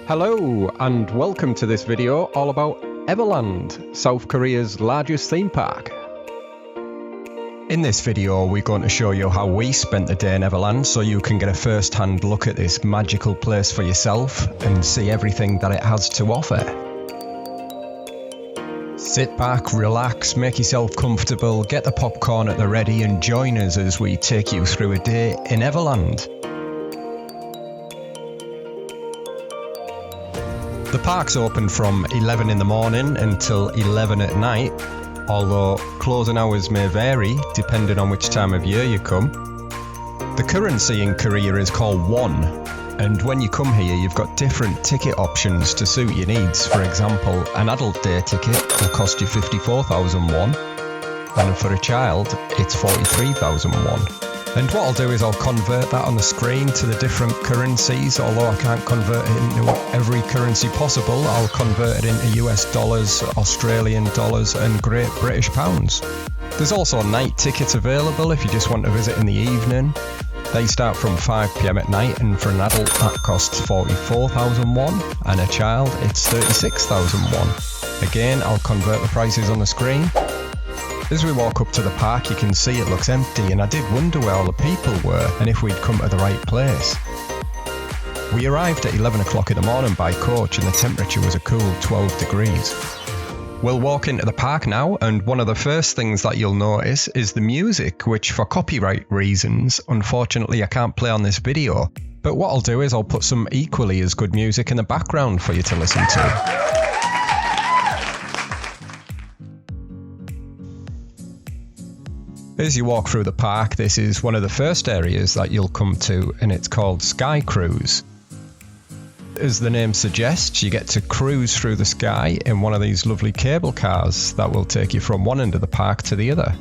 Hello and welcome to this video all about Everland, South Korea's largest theme park. In this video we're going to show you how we spent the day in Everland so you can get a first-hand look at this magical place for yourself and see everything that it has to offer. Sit back, relax, make yourself comfortable, get the popcorn at the ready and join us as we take you through a day in Everland. The park's open from 11 in the morning until 11 at night, although closing hours may vary depending on which time of year you come. The currency in Korea is called won, and when you come here you've got different ticket options to suit your needs. For example, an adult day ticket will cost you 54,000 won, and for a child it's 43,000 won. And what I'll do is I'll convert that on the screen to the different currencies. Although I can't convert it into every currency possible, I'll convert it into US dollars, Australian dollars and Great British pounds. There's also night tickets available if you just want to visit in the evening. They start from 5 PM at night, and for an adult that costs 44,000 won, and a child it's 36,000 won. Again, I'll convert the prices on the screen. As we walk up to the park you can see it looks empty, and I did wonder where all the people were and if we'd come to the right place. We arrived at 11 o'clock in the morning by coach and the temperature was a cool 12 degrees. We'll walk into the park now, and one of the first things that you'll notice is the music, which for copyright reasons unfortunately I can't play on this video, but what I'll do is I'll put some equally as good music in the background for you to listen to. As you walk through the park, this is one of the first areas that you'll come to, and it's called Sky Cruise. As the name suggests, you get to cruise through the sky in one of these lovely cable cars that will take you from one end of the park to the other.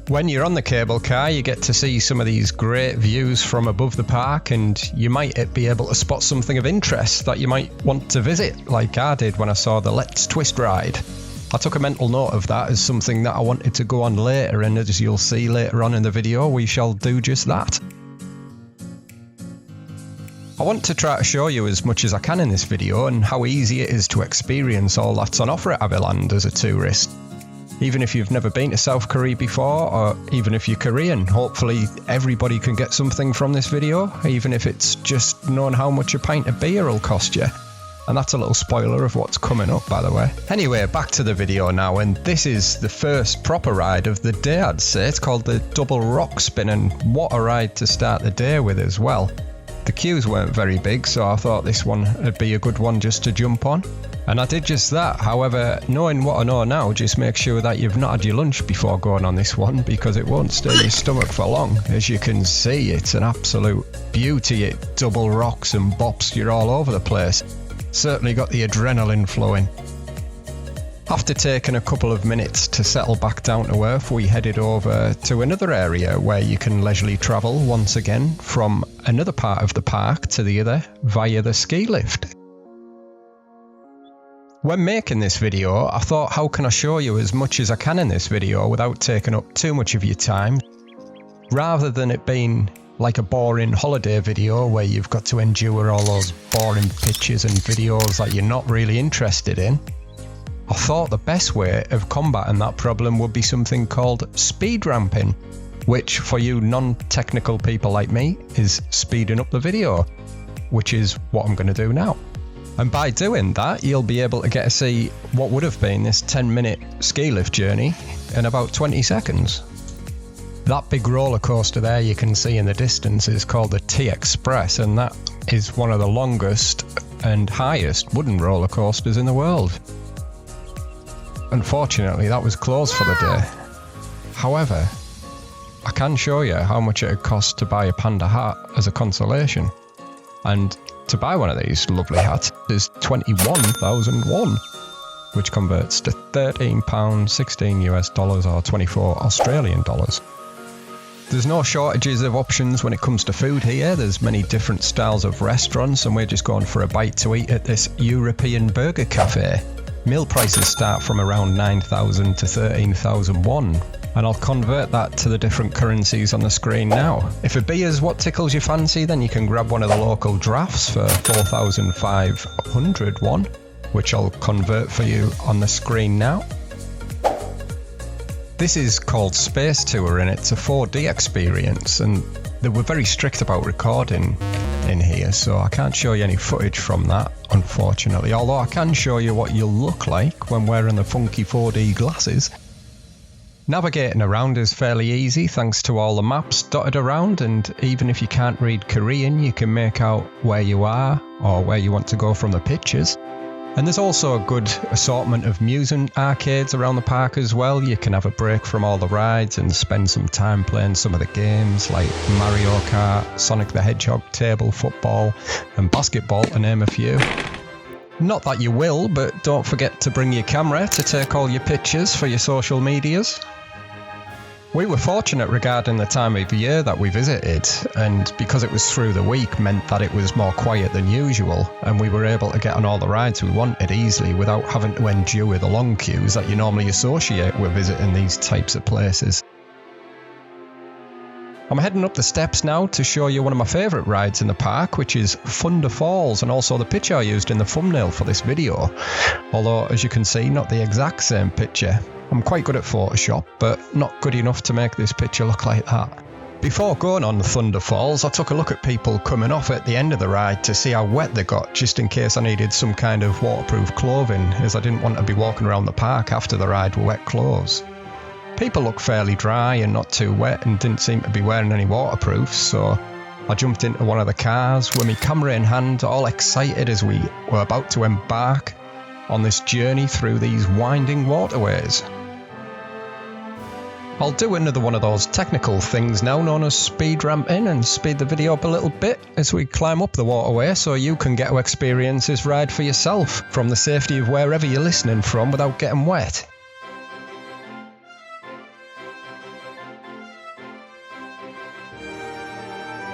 When you're on the cable car, you get to see some of these great views from above the park, and you might be able to spot something of interest that you might want to visit, like I did when I saw the Let's Twist ride. I took a mental note of that as something that I wanted to go on later, and as you'll see later on in the video, we shall do just that. I want to try to show you as much as I can in this video and how easy it is to experience all that's on offer at Everland as a tourist. Even if you've never been to South Korea before, or even if you're Korean, hopefully everybody can get something from this video, even if it's just knowing how much a pint of beer will cost you. And that's a little spoiler of what's coming up, by the way. Anyway, back to the video now, and this is the first proper ride of the day, I'd say. It's called the Double Rock Spin, and what a ride to start the day with as well. The queues weren't very big, so I thought this one would be a good one just to jump on. And I did just that. However, knowing what I know now, just make sure that you've not had your lunch before going on this one, because it won't stay in your stomach for long. As you can see, it's an absolute beauty. It double rocks and bops you all over the place. Certainly got the adrenaline flowing. After taking a couple of minutes to settle back down to earth, we headed over to another area where you can leisurely travel once again from another part of the park to the other via the ski lift. When making this video, I thought, how can I show you as much as I can in this video without taking up too much of your time, rather than it being like a boring holiday video where you've got to endure all those boring pictures and videos that you're not really interested in. I thought the best way of combating that problem would be something called speed ramping, which for you non-technical people like me is speeding up the video, which is what I'm going to do now. And by doing that, you'll be able to get to see what would have been this 10-minute ski lift journey in about 20 seconds. That big roller coaster there you can see in the distance is called the T-Express, and that is one of the longest and highest wooden roller coasters in the world. Unfortunately, that was closed for the day. However, I can show you how much it would cost to buy a panda hat as a consolation. And to buy one of these lovely hats is 21,000 won, which converts to £13, 16 US dollars or 24 Australian dollars. There's no shortages of options when it comes to food here. There's many different styles of restaurants, and we're just going for a bite to eat at this European burger cafe. Meal prices start from around 9,000 to 13,000 won, And I'll convert that to the different currencies on the screen now. If a beer's what tickles your fancy, then you can grab one of the local drafts for 4,500 won, which I'll convert for you on the screen now. This is called Space Tour and it's a 4D experience, and they were very strict about recording in here, so I can't show you any footage from that, unfortunately, although I can show you what you'll look like when wearing the funky 4D glasses. Navigating around is fairly easy thanks to all the maps dotted around, and even if you can't read Korean, you can make out where you are or where you want to go from the pictures. And there's also a good assortment of amusement arcades around the park as well. You can have a break from all the rides and spend some time playing some of the games like Mario Kart, Sonic the Hedgehog, table football and basketball, to name a few. Not that you will, but don't forget to bring your camera to take all your pictures for your social medias. We were fortunate regarding the time of year that we visited, and because it was through the week meant that it was more quiet than usual, and we were able to get on all the rides we wanted easily without having to endure the long queues that you normally associate with visiting these types of places. I'm heading up the steps now to show you one of my favourite rides in the park, which is Thunder Falls, and also the picture I used in the thumbnail for this video, although as you can see, not the exact same picture. I'm quite good at Photoshop, but not good enough to make this picture look like that. Before going on Thunder Falls, I took a look at people coming off at the end of the ride to see how wet they got, just in case I needed some kind of waterproof clothing, as I didn't want to be walking around the park after the ride with wet clothes. People looked fairly dry and not too wet and didn't seem to be wearing any waterproofs, so I jumped into one of the cars with my camera in hand, all excited as we were about to embark on this journey through these winding waterways. I'll do another one of those technical things now known as speed ramping and speed the video up a little bit as we climb up the waterway so you can get to experience this ride for yourself from the safety of wherever you're listening from without getting wet.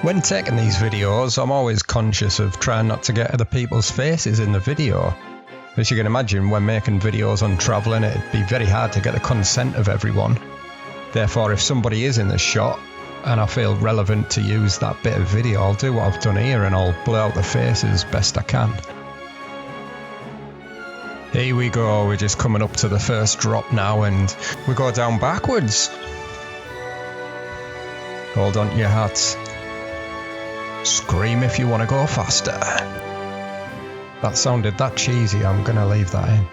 When taking these videos, I'm always conscious of trying not to get other people's faces in the video. As you can imagine, when making videos on travelling, it'd be very hard to get the consent of everyone. Therefore, if somebody is in the shot and I feel relevant to use that bit of video, I'll do what I've done here and I'll blur out the faces best I can. Here we go, we're just coming up to the first drop now and we go down backwards. Hold on to your hats. Scream if you want to go faster. That sounded that cheesy, I'm going to leave that in.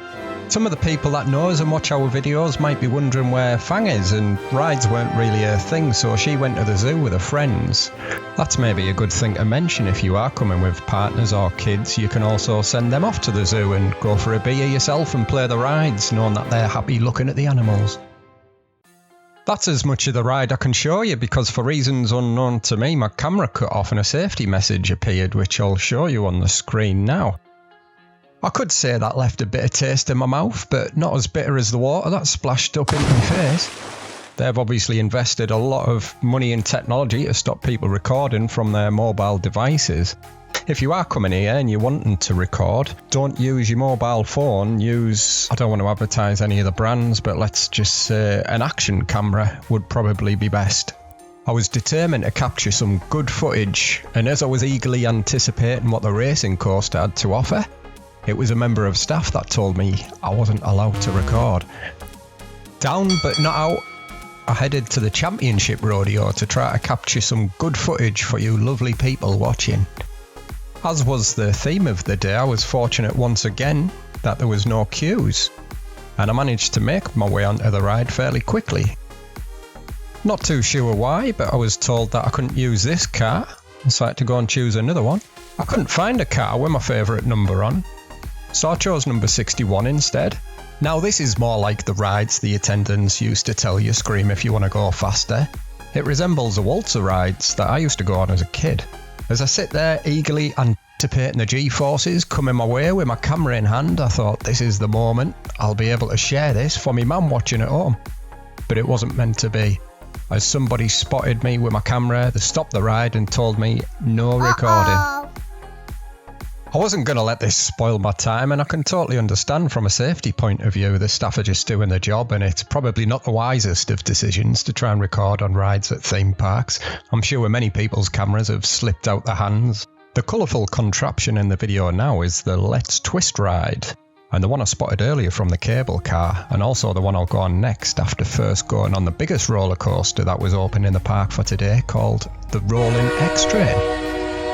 Some of the people that know us and watch our videos might be wondering where Fang is, and rides weren't really her thing, so she went to the zoo with her friends. That's maybe a good thing to mention. If you are coming with partners or kids, you can also send them off to the zoo and go for a beer yourself and play the rides, knowing that they're happy looking at the animals. That's as much of the ride I can show you, because for reasons unknown to me, my camera cut off and a safety message appeared, which I'll show you on the screen now. I could say that left a bitter taste in my mouth, but not as bitter as the water that splashed up into my face. They've obviously invested a lot of money in technology to stop people recording from their mobile devices. If you are coming here and you're wanting to record, don't use your mobile phone, use, I don't want to advertise any of the brands, but let's just say an action camera would probably be best. I was determined to capture some good footage, and as I was eagerly anticipating what the racing coaster had to offer, it was a member of staff that told me I wasn't allowed to record. Down but not out, I headed to the championship rodeo to try to capture some good footage for you lovely people watching. As was the theme of the day, I was fortunate once again that there was no queues, and I managed to make my way onto the ride fairly quickly. Not too sure why, but I was told that I couldn't use this car, so I had to go and choose another one. I couldn't find a car with my favourite number on, so I chose number 61 instead. Now this is more like the rides the attendants used to tell you scream if you want to go faster. It resembles the waltzer rides that I used to go on as a kid. As I sit there eagerly anticipating the G-forces coming my way with my camera in hand, I thought this is the moment I'll be able to share this for my mum watching at home. But it wasn't meant to be. As somebody spotted me with my camera, they stopped the ride and told me no recording. I wasn't going to let this spoil my time, and I can totally understand from a safety point of view the staff are just doing their job, and it's probably not the wisest of decisions to try and record on rides at theme parks. I'm sure many people's cameras have slipped out their hands. The colourful contraption in the video now is the Let's Twist ride, and the one I spotted earlier from the cable car, and also the one I'll go on next after first going on the biggest roller coaster that was open in the park for today, called the Rolling X Train.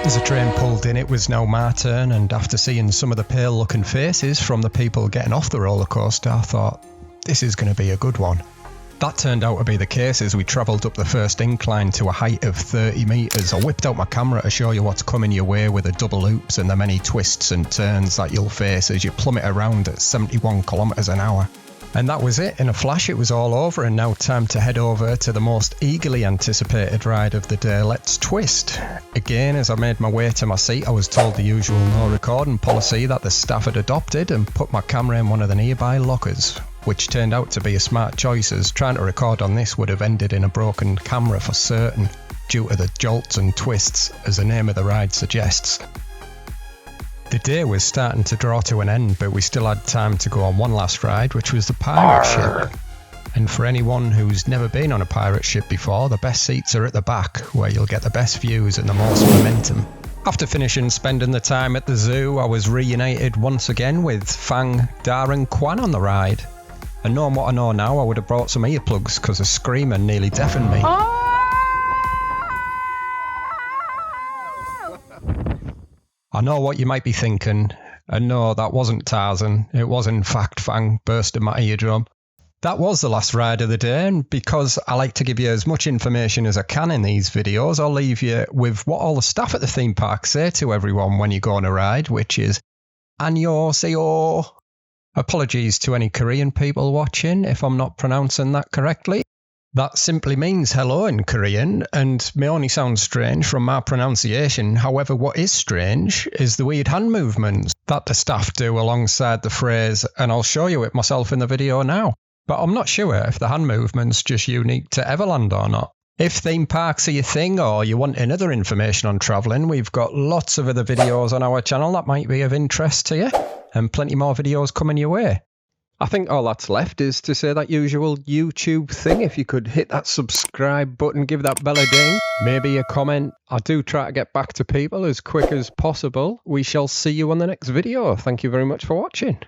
As the train pulled in, it was now my turn, and after seeing some of the pale looking faces from the people getting off the roller coaster, I thought, this is going to be a good one. That turned out to be the case as we travelled up the first incline to a height of 30 metres. I whipped out my camera to show you what's coming your way with the double loops and the many twists and turns that you'll face as you plummet around at 71 kilometres an hour. And that was it. In a flash, it was all over, and now time to head over to the most eagerly anticipated ride of the day, Let's Twist. Again, as I made my way to my seat, I was told the usual no recording policy that the staff had adopted and put my camera in one of the nearby lockers, which turned out to be a smart choice, as trying to record on this would have ended in a broken camera for certain, due to the jolts and twists, as the name of the ride suggests. The day was starting to draw to an end, but we still had time to go on one last ride, which was the pirate ship. And for anyone who's never been on a pirate ship before, the best seats are at the back, where you'll get the best views and the most momentum. After finishing spending the time at the zoo, I was reunited once again with Fang, Dar and Kwan on the ride. And knowing what I know now, I would have brought some earplugs because a screamer nearly deafened me. I know what you might be thinking, and no, that wasn't Tarzan, it was in fact Fang bursting my eardrum. That was the last ride of the day, and because I like to give you as much information as I can in these videos, I'll leave you with what all the staff at the theme park say to everyone when you go on a ride, which is "Annyeonghaseyo." Apologies to any Korean people watching if I'm not pronouncing that correctly. That simply means hello in Korean, and may only sound strange from my pronunciation. However, what is strange is the weird hand movements that the staff do alongside the phrase, and I'll show you it myself in the video now. But I'm not sure if the hand movement's just unique to Everland or not. If theme parks are your thing, or you want another information on travelling, we've got lots of other videos on our channel that might be of interest to you, and plenty more videos coming your way. I think all that's left is to say that usual YouTube thing. If you could hit that subscribe button, give that bell a ding, maybe a comment. I do try to get back to people as quick as possible. We shall see you on the next video. Thank you very much for watching.